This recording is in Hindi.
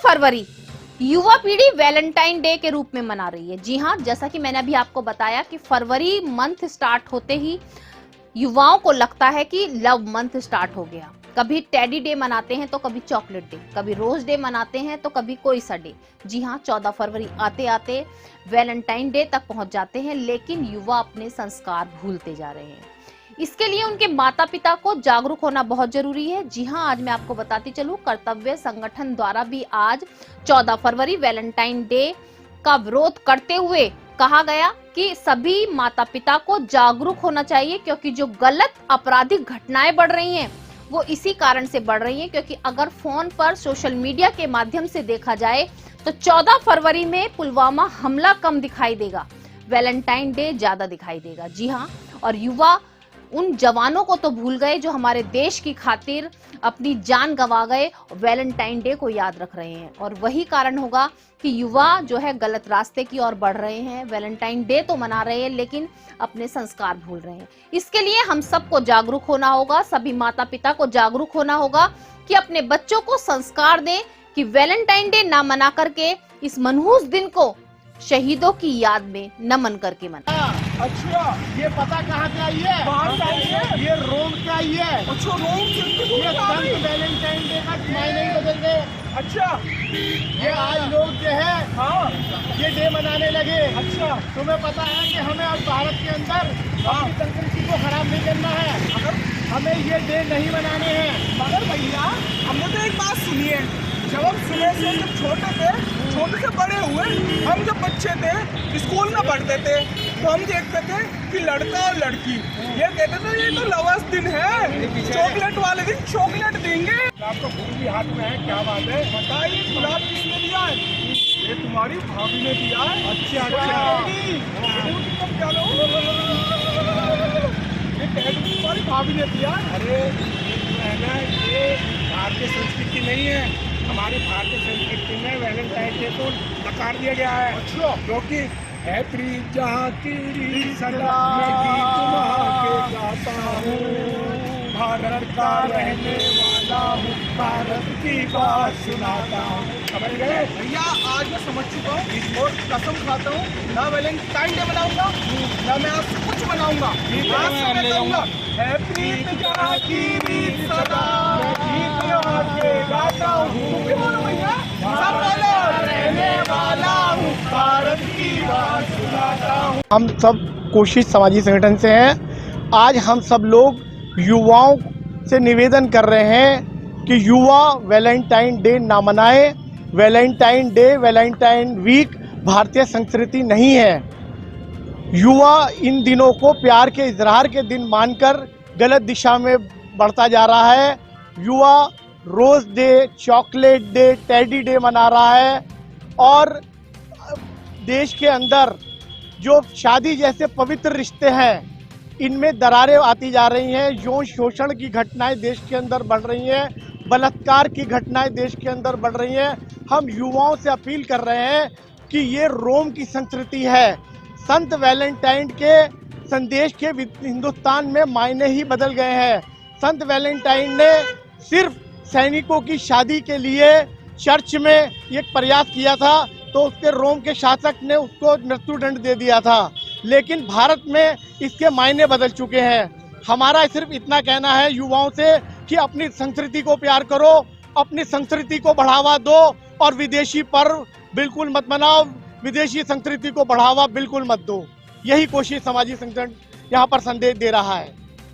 फरवरी युवा पीढ़ी वैलेंटाइन डे के रूप में मना रही है। जी हाँ, जैसा कि मैंने अभी आपको बताया कि फरवरी मंथ स्टार्ट होते ही युवाओं को लगता है कि लव मंथ स्टार्ट हो गया। कभी टेडी डे मनाते हैं तो कभी चॉकलेट डे, कभी रोज डे मनाते हैं तो कभी कोई सा डे। जी हाँ, 14 फरवरी आते आते वैलेंटाइन डे तक पहुंच जाते हैं, लेकिन युवा अपने संस्कार भूलते जा रहे हैं। इसके लिए उनके माता पिता को जागरूक होना बहुत जरूरी है। जी हाँ, आज मैं आपको बताती चलूं, कर्तव्य संगठन द्वारा भी आज 14 फरवरी वैलेंटाइन डे का विरोध करते हुए कहा गया कि सभी माता पिता को जागरूक होना चाहिए, क्योंकि जो गलत आपराधिक घटनाएं बढ़ रही हैं वो इसी कारण से बढ़ रही हैं। क्योंकि अगर फोन पर सोशल मीडिया के माध्यम से देखा जाए तो 14 फरवरी में पुलवामा हमला कम दिखाई देगा, वैलेंटाइन डे ज्यादा दिखाई देगा। जी हाँ, और युवा उन जवानों को तो भूल गए जो हमारे देश की खातिर अपनी जान गंवा गए, वैलेंटाइन डे को याद रख रहे हैं। और वही कारण होगा कि युवा जो है गलत रास्ते की ओर बढ़ रहे हैं। वैलेंटाइन डे तो मना रहे हैं लेकिन अपने संस्कार भूल रहे हैं। इसके लिए हम सबको जागरूक होना होगा, सभी माता पिता को जागरूक होना होगा कि अपने बच्चों को संस्कार दें कि वैलेंटाइन डे ना मना करके इस मनहूस दिन को शहीदों की याद में नमन करके मना। अच्छा, ये पता कहाँ से आई है? कहाँ से आई है? ये रोम से आई है। अच्छा, रोम से ये संत वैलेंटाइन डे का मायने ही बदल गए। अच्छा, ये आज लोग जो है हाँ, ये डे मनाने लगे। अच्छा, तुम्हें पता है कि हमें अब भारत के अंदर अपनी संस्कृति को खराब नहीं करना है, हमें ये डे नहीं मनाने हैं। मगर भैया हमने तो एक बात सुनी है, जब हम सुबह से जब छोटे थे, छोटे से बड़े हुए, हम जब बच्चे थे स्कूल में पढ़ते थे तो हम देखते थे कि लड़का और लड़की ये कहते थे ये तो लवर्स दिन है, चॉकलेट वाले दिन चॉकलेट देंगे। आपको फूल भी हाथ में है, क्या बात है? बताइए गुलाब किसने दिया है? ये तुम्हारी भाभी ने दिया है। अच्छा, ये टैटू तुम्हारी भाभी ने दिया। अरे है ना, ये भारतीय संस्कृति नहीं है। हमारी भारतीय संस्कृति में वैलेंटाइन डे को नकार दिया गया है। अच्छा, क्योंकि है प्रीत जहाँ की सदा मैं गीत वहाँ के गाता हूँ, भारत का रहने वाला हूँ, भारत की बात सुनाता हूँ। समझ गए भैया? आज मैं समझ चुका हूँ और कसम खाता हूँ ना वैलेंटाइन डे मनाऊंगा ना मैं आपसे कुछ मनाऊंगा। आज से मैं कहूंगा है प्रीत जहाँ की रीत सदा मैं गीत यहाँ के गाता हूँ। बोलो भैया, सब बोलो, रहने वाला हूँ, भारत की बात सुनाता हूँ। हम सब कोशिश सामाजिक संगठन से हैं। आज हम सब लोग युवाओं से निवेदन कर रहे हैं कि युवा वैलेंटाइन डे ना मनाए। वैलेंटाइन डे, वैलेंटाइन वीक भारतीय संस्कृति नहीं है। युवा इन दिनों को प्यार के इजहार के दिन मानकर गलत दिशा में बढ़ता जा रहा है। युवा rose day, chocolate day, teddy day मना रहा है और देश के अंदर जो शादी जैसे पवित्र रिश्ते हैं इनमें दरारें आती जा रही हैं। यौन शोषण की घटनाएं देश के अंदर बढ़ रही हैं, बलात्कार की घटनाएं देश के अंदर बढ़ रही हैं। हम युवाओं से अपील कर रहे हैं कि ये रोम की संस्कृति है। संत वैलेंटाइन के संदेश के हिंदुस्तान में मायने ही बदल गए हैं। संत वैलेंटाइन ने सिर्फ सैनिकों की शादी के लिए चर्च में एक प्रयास किया था तो उसके रोम के शासक ने उसको मृत्युदंड दे दिया था, लेकिन भारत में इसके मायने बदल चुके हैं। हमारा सिर्फ इतना कहना है युवाओं से कि अपनी संस्कृति को प्यार करो, अपनी संस्कृति को बढ़ावा दो और विदेशी पर्व बिल्कुल मत मनाओ, विदेशी संस्कृति को बढ़ावा बिल्कुल मत दो। यही कोशिश सामाजिक संगठन यहाँ पर संदेश दे रहा है।